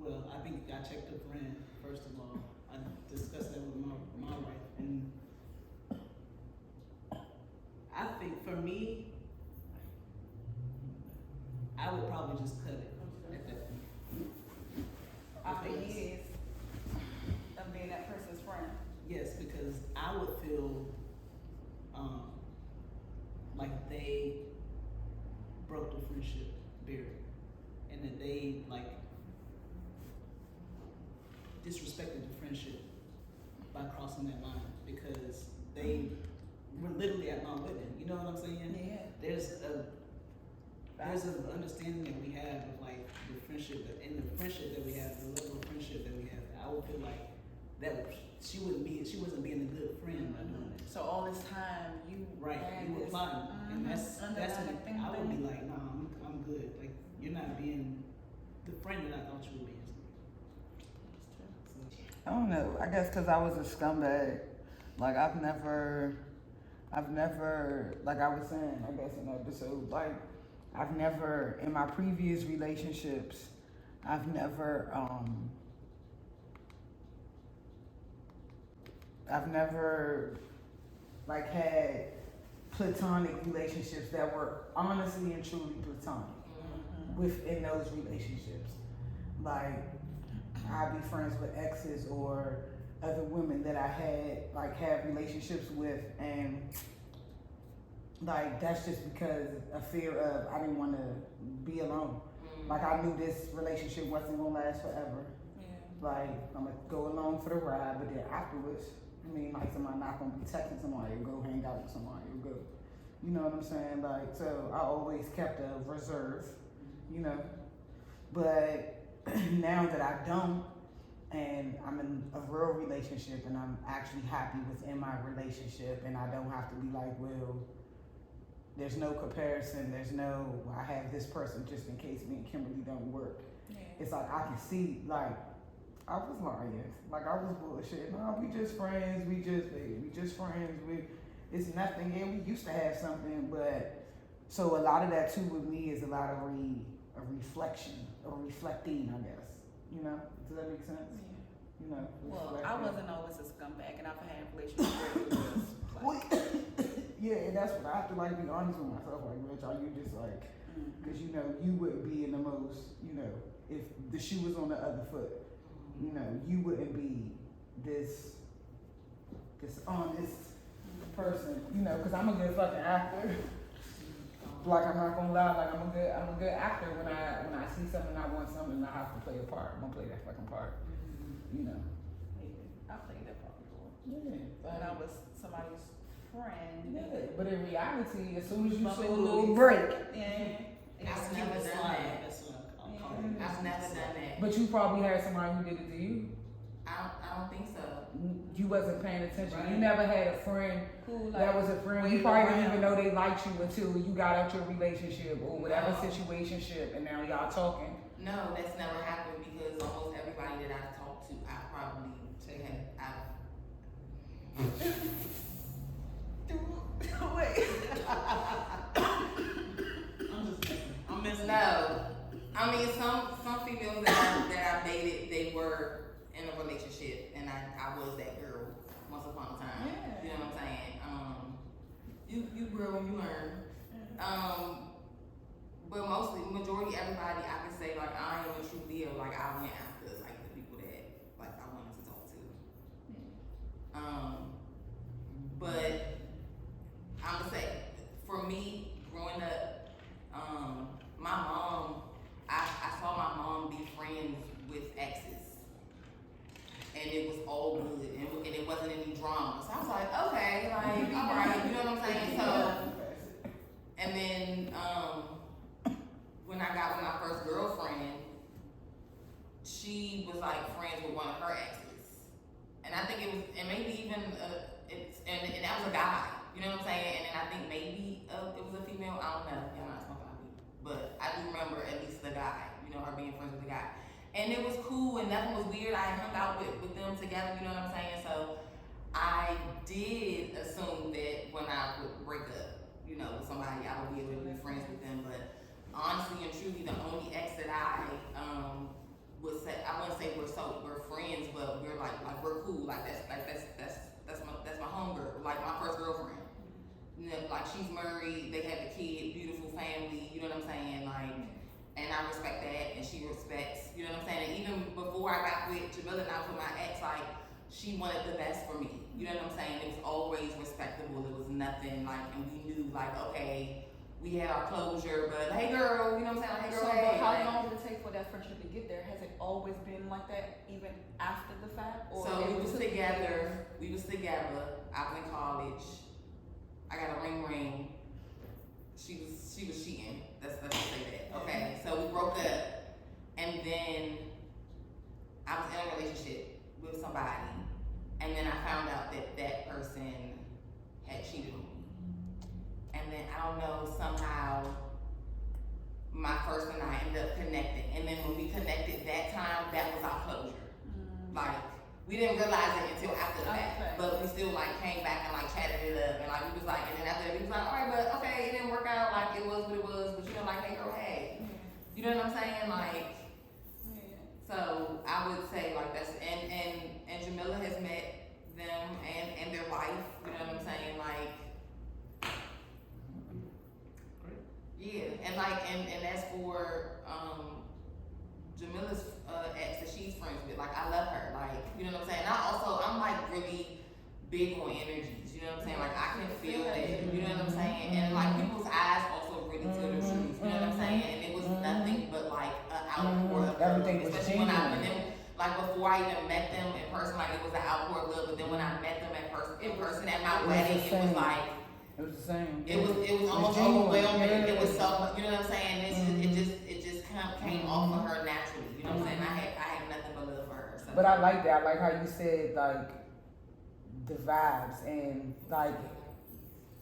Well, I think I checked the friend, first of all. I discussed that with my wife, and I think for me, I would probably just cut it at that point. After years of being that person's friend. Yes, because I would feel really at my wedding. You know what I'm saying? Yeah. There's an understanding that we have of like the friendship and the friendship that we have, the level of friendship that we have. I would feel like she wasn't being a good friend by doing that. So all this time you You were plotting, and that's when I would be like, no, I'm good. Like you're not being the friend that I thought you would be. I don't know. I guess because I was a scumbag. Like I've never, like I was saying, I guess in the episode, like I've never, in my previous relationships, I've never like had platonic relationships that were honestly and truly platonic within those relationships. Like I'd be friends with exes or other women that I had relationships with, and like that's just because a fear of I didn't want to be alone. Like I knew this relationship wasn't gonna last forever. Like I'm gonna go along for the ride, but then afterwards, I mean, like somebody not gonna be texting somebody or go hang out with somebody or go, you know what I'm saying? Like so, I always kept a reserve, you know. But now that I don't, and I'm in a real relationship, and I'm actually happy within my relationship, and I don't have to be like, well, there's no comparison. There's no, I have this person just in case me and Kimberly don't work. Yeah. It's like I can see, like, I was lying. Like, I was bullshit. No, we just friends. We just friends. It's nothing. Yeah, we used to have something, but so a lot of that too with me is a lot of a reflection, or reflecting, I guess. You know, does that make sense? Yeah. You know. Well, I wasn't always a scumbag, and I've had relationships where it was like, yeah, and that's what I have to like be honest with myself. Like, Rich, are you just like, because you know you wouldn't be in the most, you know, if the shoe was on the other foot, you know, you wouldn't be this honest person, you know, because I'm a good fucking actor. Like I'm not gonna lie, like I'm a good actor when I see something I want something I have to play a part. I'm gonna play that fucking part. You know. I played that part before. Yeah. When I was somebody's friend. Yeah. But in reality, as soon as you Bump show a a little little break. Yeah. I've never done that. That's what I'm calling it. I've never done that. But you probably had somebody who did it to you. I don't think so. You wasn't paying attention. Right. You never had a friend Who, that was a friend. You wait probably didn't around. even know they liked you until you got out your relationship or whatever No. situationship, and now y'all talking. No, that's never happened because almost everybody that I've talked to, I probably Wait. I'm messing. No, I mean some females that I dated, they were in a relationship, and I was that girl once upon a time. Yeah. You know what I'm saying? You grow and you learn. But mostly, majority everybody, I can say like I am a true deal. Like I went after like the people that like I wanted to talk to. But I'm gonna say for me growing up, my mom, I saw my mom be friends with exes, and it was all good, and it wasn't any drama. So I was like, okay, like all right, you know what I'm saying? So, and then when I got with my first girlfriend, she was like friends with one of her exes, and I think it was, and maybe even and that was a guy. You know what I'm saying? And then I think maybe it was a female. I don't know. Y'all not smoking me, but I do remember at least the guy. You know, her being friends with the guy, and it was cool and nothing was weird. I hung out with them together. You know what I'm saying? So I did assume that when I would break up, you know, with somebody, I would be able to be friends with them. But honestly and truly, the only ex that I would say, I wouldn't say we're friends, but we're like we're cool. Like that's my homegirl, like my first girlfriend. You know, like she's married, they have a kid, beautiful family. You know what I'm saying? Like, and I respect that, and she respects. You know what I'm saying? And even before I got with Jamila and I was with my ex, like she wanted the best for me. You know what I'm saying? It was always respectable. It was nothing like, and we knew like, okay, we had our closure, but hey girl, you know what I'm saying? Like, hey girl, So, hey. but how like, long did it take for that friendship to get there? Has it always been like that, even after the fact? Or So it we was took together. We was together. I was in college. I got a somebody, and then I found out that that person had cheated on me. And then I don't know, somehow my first and I ended up connecting. And then when we connected that time, that was our closure. Like, we didn't realize it until after the fact, but we still like came back and like chatted it up, and like we was like, and then after that we was like, all right, but okay, it didn't work out, like it was what it was, but you know, like, hey girl, hey, you know what I'm saying, like. So I would say like that's and Jamila has met them and their wife, you know what I'm saying, like. Yeah, and like and as for Jamila's ex that she's friends with, like I love her, like, you know what I'm saying. I'm like really big on energies, you know what I'm saying. Like I can feel it, you know what I'm saying. And like people's eyes also really tell the truth, you know what I'm saying. And it was nothing but like an outpour of love, Everything was especially when genuine. like before I even met them in person, like it was an outpour of love. But then when I met them in person at my wedding, it was like. It was the same. It was almost overwhelming. It was so, you know what I'm saying. It just kind of came off of her naturally. You know what I'm saying. I had nothing but love for her. So. But I like that. I like how you said like the vibes and like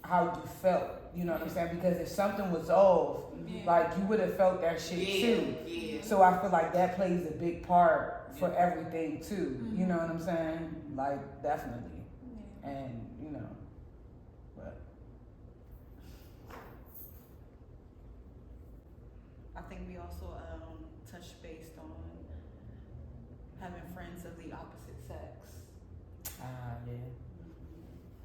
how you felt. You know what I'm saying? Because if something was off, like you would have felt that shit too. Yeah. So I feel like that plays a big part for everything too. You know what I'm saying? Like definitely. And you know. I think we also touched based on having friends of the opposite sex. Yeah.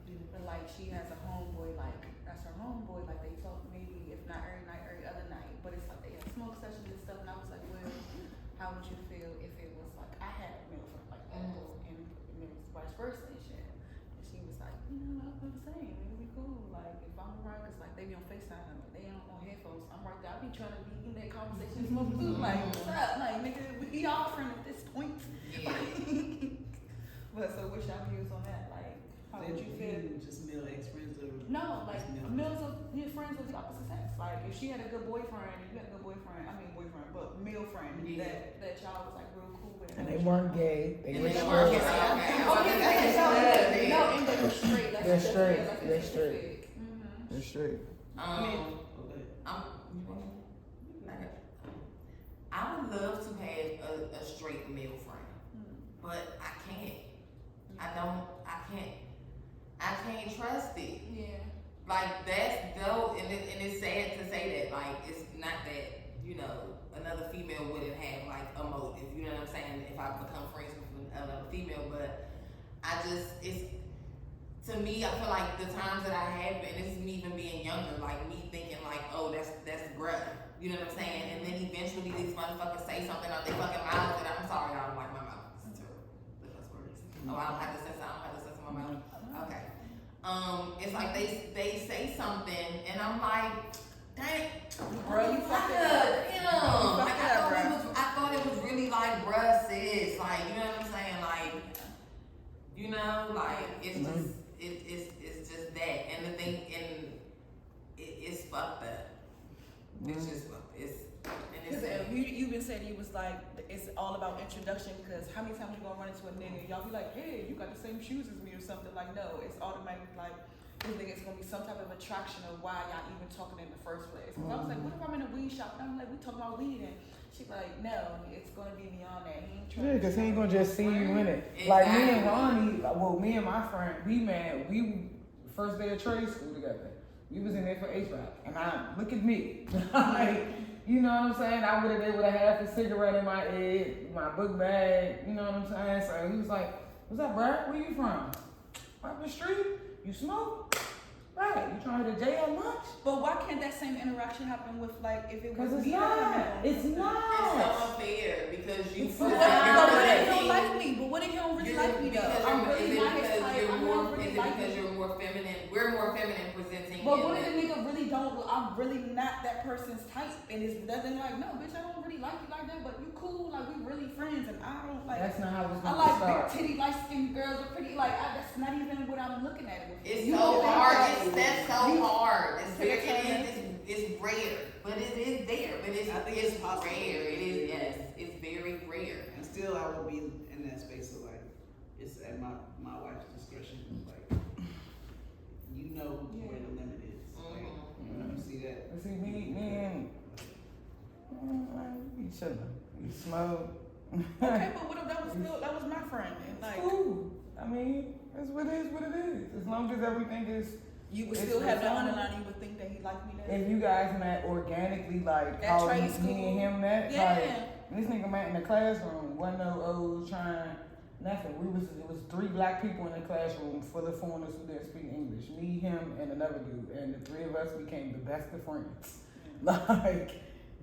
And like she has a homeboy, like that's her homeboy, like they talk maybe if not every night, every other night. But it's like they have smoke sessions and stuff. And I was like, well, how would you feel if it was like I had a male friend like that, and it was vice versa and shit. And she was like, I feel the same. It'd be cool. Like if I'm around, cause like they be on FaceTime, like they don't on headphones. I'm right there. I be trying to be in that conversation, smoke too. Like what's up? Like nigga, we all friends at this point. But so what's your views on that? Like how would you feel? Just male ex-friends or No, like males of friends of the opposite sex. Like if she had a good boyfriend, and you had a good boyfriend, but male friend that y'all was like real cool with. And they weren't gay. They were straight. Okay. No, and they were straight. They're straight. They're straight. They're straight. I would love to have a straight male friend, but I can't. I can't trust it. Yeah. Like that's dope, and it's sad to say that. Like it's not that another female wouldn't have like a motive. You know what I'm saying? If I become friends with another female, but to me, I feel like the times that I have, and this is me even being younger, like me thinking like, oh, that's bruh. You know what I'm saying? And then eventually these motherfuckers say something out their fucking mouth, and I'm sorry, I don't like my mouth. It's terrible. The cuss words. Oh, I don't have the sense in my mouth. Okay. It's like they say something, and I'm like, dang, bro, you fucked it up. Damn. Like I thought it was really like, bruh, sis. Like, you know what I'm saying? Like, like it's just it's just that, and the thing, and it's fucked up. It's just you've been saying you was like it's all about introduction, because how many times you gonna run into a nigga and y'all be like, hey, you got the same shoes as me or something. Like no, it's automatic. Like this nigga, it's gonna be some type of attraction of why y'all even talking in the first place. Cause I was like, what if I'm in a weed shop and I'm like, we talking about weed, and she's like, no, it's gonna be beyond that. He ain't trying. Yeah, cause he ain't gonna just see you in it. Exactly. Like me and Ronnie, me and my friend, we first day of trade school together. We was in there for HVAC, and look at me. Like, you know what I'm saying? I would have been with a half a cigarette in my head, my book bag, you know what I'm saying? So he was like, what's up, Brad? Where you from? Up the street? You smoke? Right, you trying to hit a J on lunch? But why can't that same interaction happen with like if it was Because me? It's not. It's so unfair because you. But what if you don't like me? But what if you don't really like me though? I'm really not his type. I'm not really like because you're more feminine. We're more feminine presenting. But what if the nigga really don't? I'm really not that person's type, and it's nothing like, no, bitch, I don't really like you like that, but you cool, like we really friends, and I don't like. That's not how it's I gonna like start. big titty, light skinned girls with pretty, like that's not even what I'm looking at. It's so hard. That's so hard. It's very, it's rare, but it is there. But it's rare. It is, yes, it's very rare. And still, I would be in that space of like, it's at my wife's discretion. Like, you know where the limit is. Like, you see that? See, me and we chillin'. We smoke. Okay, but what if that was my friend? And like, Cool. I mean, it's what it is. As long as everything is. you would It's still have the refined. underline. You would think that he liked me. That If you guys met organically, like At how trade me school. and him met, Yeah. like this nigga met in the classroom. Wasn't no O's trying nothing. It was 3 black people in the classroom full of foreigners who didn't speak English. Me, him, and another dude, and the 3 of us became the best of friends. Like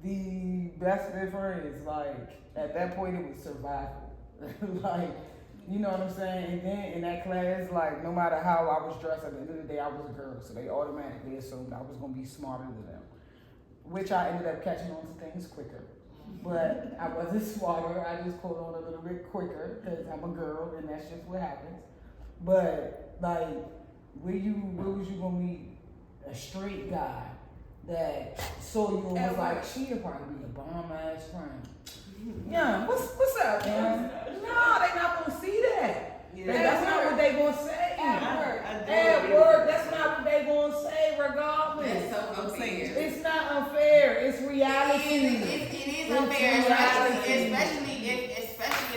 the best of friends. Like at that point, it was survival. Like. You know what I'm saying? And then in that class, like, no matter how I was dressed, at the end of the day, I was a girl. So they automatically assumed I was going to be smarter than them. Which I ended up catching on to things quicker. But I wasn't smarter. I just caught on a little bit quicker because I'm a girl and that's just what happens. But, like, where was you going to meet a straight guy that saw you and was like, she'll probably be a bomb-ass friend? Yeah, what's up, man? No, they not gonna see that. Yeah. That's not what they gonna say. At work, that's not what they gonna say regardless. That's so unfair. It's not unfair, it's reality. It is unfair, especially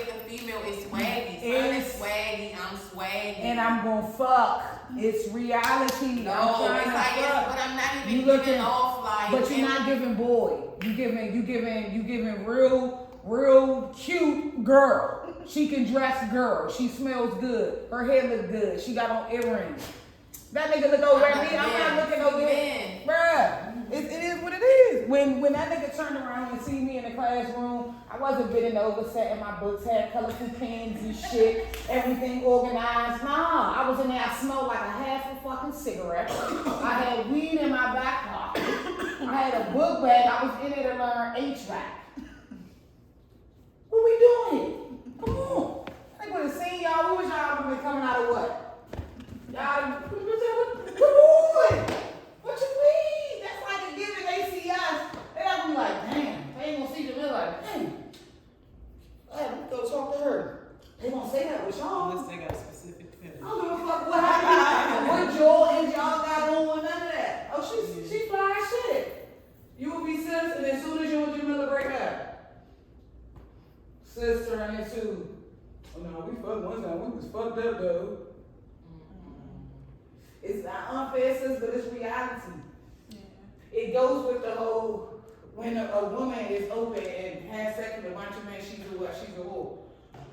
if the female is swaggy. Son is swaggy, I'm swaggy. And I'm gonna fuck. It's reality. No, I'm it's trying like, to fuck. but I'm not even You giving looking- off like. But you're not giving boy. You giving real cute girl. She can dress girl. She smells good. Her hair look good. She got on earrings. That nigga look over at me. I'm not looking over there. Bruh, it is what it is. When that nigga turned around and see me in the classroom, I wasn't bending over, setting my books, had colorful pens and shit, everything organized. Nah, I was in there, I smelled like a half a fucking cigarette. I had weed in my back pocket. I had a book bag. I was in there to learn HVAC. What we doing here? Come on. I would have seen y'all. We was y'all been coming out of what? Y'all, come on. What you mean? That's like a given. They see us. They not be like, damn. They ain't gonna see Jamila like, damn. Hey, we go talk to her. They gonna say that with y'all. Unless they got a specific I fetish. don't give a fuck what happened. What Joel and y'all got on, none of that. Oh, she fly as shit. You will be sister, and as soon as you and Jamila break up. Sister and his two. Oh no, we fucked one time. We was fucked up though. It's not unfair, sis, but it's reality. yeah. It goes with the whole when a woman is open and has sex with a bunch of men, she's a what? She's a whore.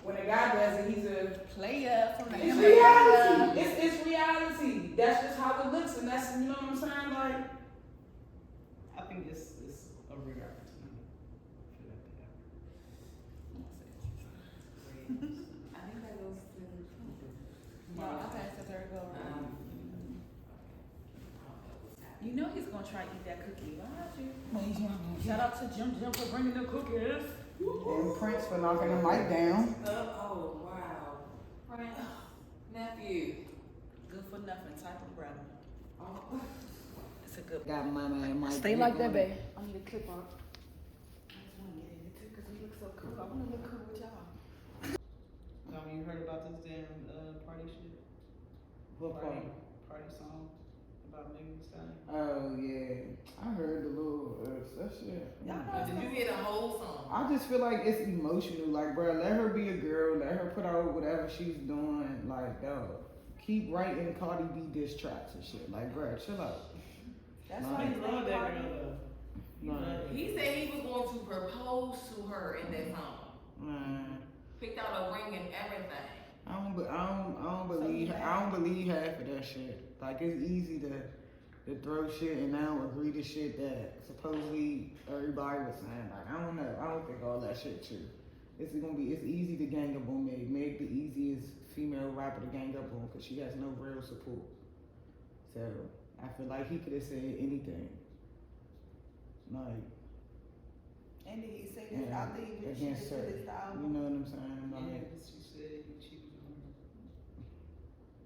When a guy does it, he's a Player from the it's reality. It's reality. That's just how it looks, and that's, you know what I'm saying? Like, I think it's a rare opportunity for that to happen. I think that goes to No, I passed the third go around. You know he's gonna try to eat that cookie. Why not you? Shout out to Jim for bringing the cookies. and Prince for knocking the mic down. Oh, wow. Friend, nephew. Good for nothing type of brother. Oh. It's a good. Got my man Mike. Stay like that, babe. I need a clip on. I just want to get in it too because we look so cool. I want to look cool with y'all. You heard about this damn party shit? What part? Party song about Megan Thee Stallion? Oh yeah, I heard the little that shit. Y'all know Did you hear the whole song? I just feel like it's emotional. Like, bro, let her be a girl. Let her put out whatever she's doing. Like, dog, keep writing Cardi B diss tracks and shit. Like, bro, chill out. That's Nah. why He he's love like that Cardi. girl though. He Nah. love that. He said he was going to propose to her in that song. Man, Picked out a ring and everything. I don't believe half of that shit. Like, it's easy to throw shit and now agree to shit that supposedly everybody was saying. Like, I don't know. I don't think all that shit true. It's easy to gang up on Meg. Meg the easiest female rapper to gang up on because she has no real support. So I feel like he could have said anything. Like, And did he say this? Yeah, I think that she against just her. released the You album. know what I'm saying? Yeah, Like, but she said he cheated on her.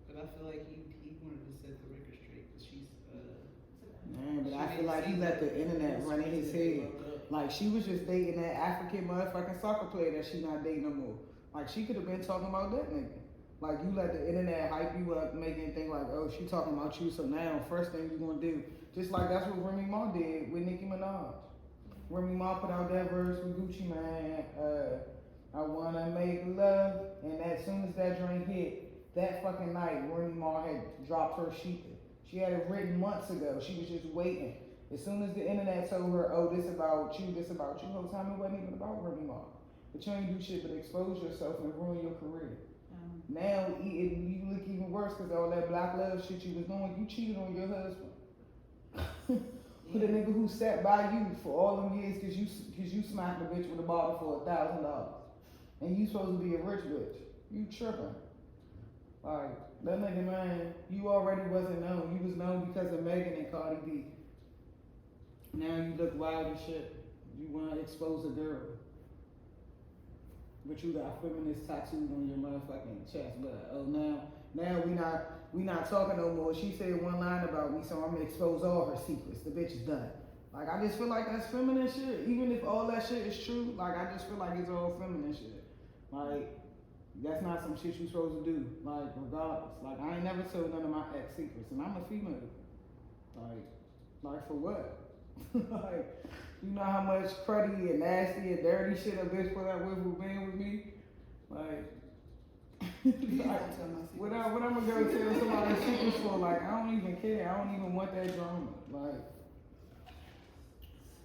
But I feel like he wanted to set the record straight because she's man, but I feel like he let the internet run in his head. Like, she was just dating that African motherfucking soccer player that she not dating no more. Like, she could have been talking about that nigga. Like, you let the internet hype you up, making it think like, oh, she talking about you, so now first thing you gonna do. Just like that's what Remy Ma did with Nicki Minaj. Remy Ma put out that verse with Gucci Mane, I wanna make love, and as soon as that joint hit, that fucking night, Remy Ma had dropped her sheet. She had it written months ago. She was just waiting. As soon as the internet told her, oh, this about you, whole time it wasn't even about Remy Ma. But you ain't do shit but expose yourself and ruin your career. Now you look even worse because all that black love shit you was doing, you cheated on your husband. With a nigga who sat by you for all them years because you smacked a bitch with a bottle for $1,000. And you supposed to be a rich bitch. You tripping. Like, that nigga, man, you already wasn't known. You was known because of Megan and Cardi B. Now you look wild and shit. You want to expose a girl. But you got feminist tattoos on your motherfucking chest. But oh, now we not talking no more. She said one line about me, so I'm gonna expose all her secrets. The bitch is done. Like, I just feel like that's feminine shit. Even if all that shit is true, like, I just feel like it's all feminine shit. Like, that's not some shit you supposed to do. Like, regardless. Like, I ain't never told none of my ex secrets, and I'm a female. Like for what? Like, you know how much cruddy and nasty and dirty shit a bitch put up with for being with me? Like, what I'm gonna go tell somebody secrets for? Like, I don't even care. I don't even want that drama.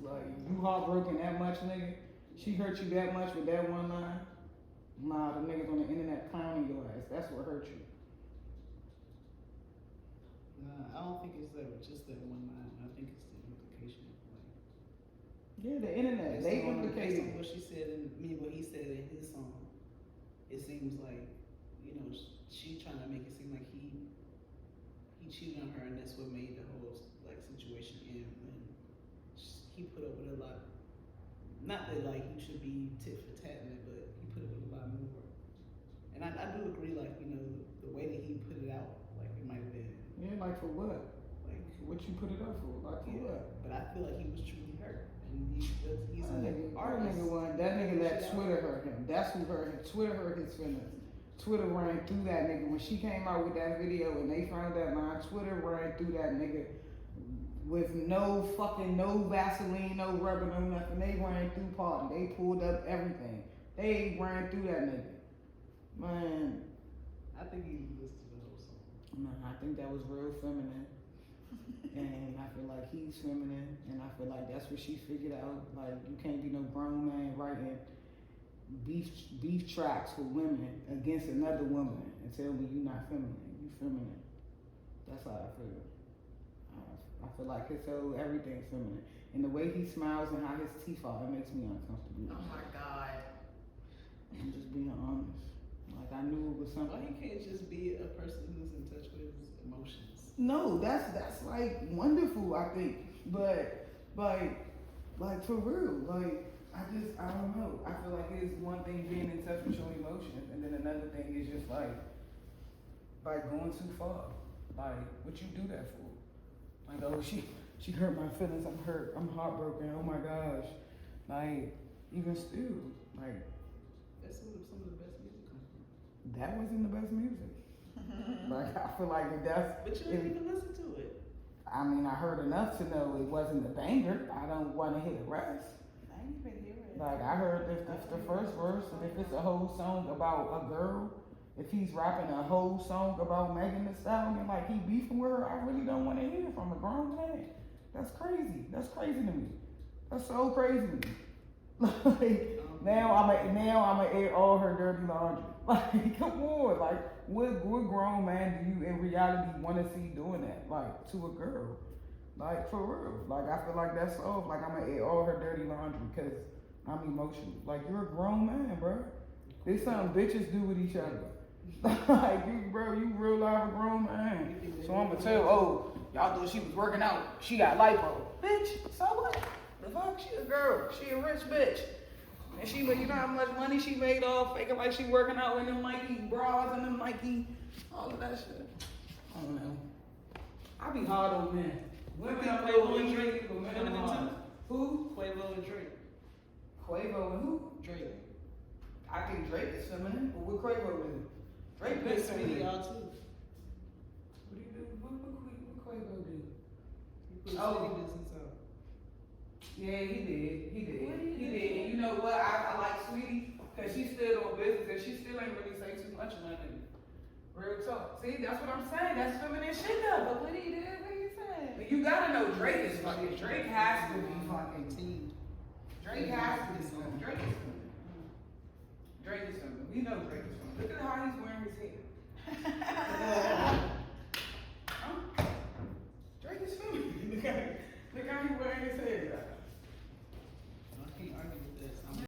Like you heartbroken that much, nigga? She hurt you that much with that one line? Nah, the niggas on the internet clowning your ass. That's what hurt you. Nah, I don't think it's just that one line. I think it's the implication. Yeah, the internet. They implicated what she said what he said in his song. It seems like, she trying to make it seem like he cheated on her, and that's what made the whole situation end. When he put up with a lot. Not that you should be tit for tatting it, but he put up with a lot more. And I do agree, the way that he put it out, it might have been. Yeah, like for what? Like what you put it up for? Like for what? But I feel like he was truly hurt, and he's an artist. That nigga let Twitter hurt him. That's who hurt him. Twitter hurt his feelings. Twitter ran through that nigga when she came out with that video and they found that line. Twitter ran through that nigga with no Vaseline, no rubber, no nothing. They ran through party. They pulled up everything. They ran through that nigga. Man. I think he listened to the whole song. Man, I think that was real feminine. And I feel like he's feminine. And I feel like that's what she figured out. Like, you can't be no grown man writing beef tracks for women against another woman and tell me you're not feminine. You feminine. That's how I feel. I feel like his whole everything's feminine. And the way he smiles and how his teeth are, it makes me uncomfortable. Oh my God. I'm just being honest. Like, I knew it was something. Why he can't just be a person who's in touch with his emotions? No, that's like wonderful, I think. But like for real, I don't know. I feel like it's one thing being in touch with your emotions, and then another thing is just like going too far. Like, what you do that for? Like, oh, she hurt my feelings. I'm hurt. I'm heartbroken. Oh my gosh. Like, even still, like, that's some of the best music comes from. that wasn't the best music. Like, I feel like that's. But you didn't even listen to it. I mean, I heard enough to know it wasn't a banger. I don't want to hear the rest. I didn't even hear it. Like, I heard if the first verse, and if it's a whole song about a girl, if he's rapping a whole song about Megan Thee Stallion, like he beefing with her, I really don't want to hear from a grown man. That's crazy. That's crazy to me. That's so crazy to me. Like, now I'ma air all her dirty laundry. Like, come on. Like, what grown man do you in reality want to see doing that? Like, to a girl. Like, for real. Like, I feel like that's off. Like, I'ma air all her dirty laundry because I'm emotional. Like, you're a grown man, bro. There's something bitches do with each other. Like, you real life a grown man. So I'ma tell, y'all thought she was working out. She got lipo. Bitch, so what? The fuck? She a girl. She a rich bitch. And she, you know how much money she made off faking like she working out in them Nike bras and them Nike, all of that shit. I don't know. I be hard on men. Women Quavo and Drake, but men are hard. Who? Quavo and Drake. Quavo and who? Drake. I think Drake is feminine, but what Quavo do? Drake been That's sweetie. y'all too. What do you do? What Quavo do? He put Oh. city business out. Yeah, he did. He did. What did he He do? did. And you know what? I like Sweetie because she still on business and she still ain't really say too much or nothing. Real talk. See, that's what I'm saying. That's feminine shit though. But what he did, what he said? But you gotta know Drake is fucking. Drake has to be fucking. Team. Drake has to be something. Drake is something. Drake is something. We know Drake is something. Look at how he's wearing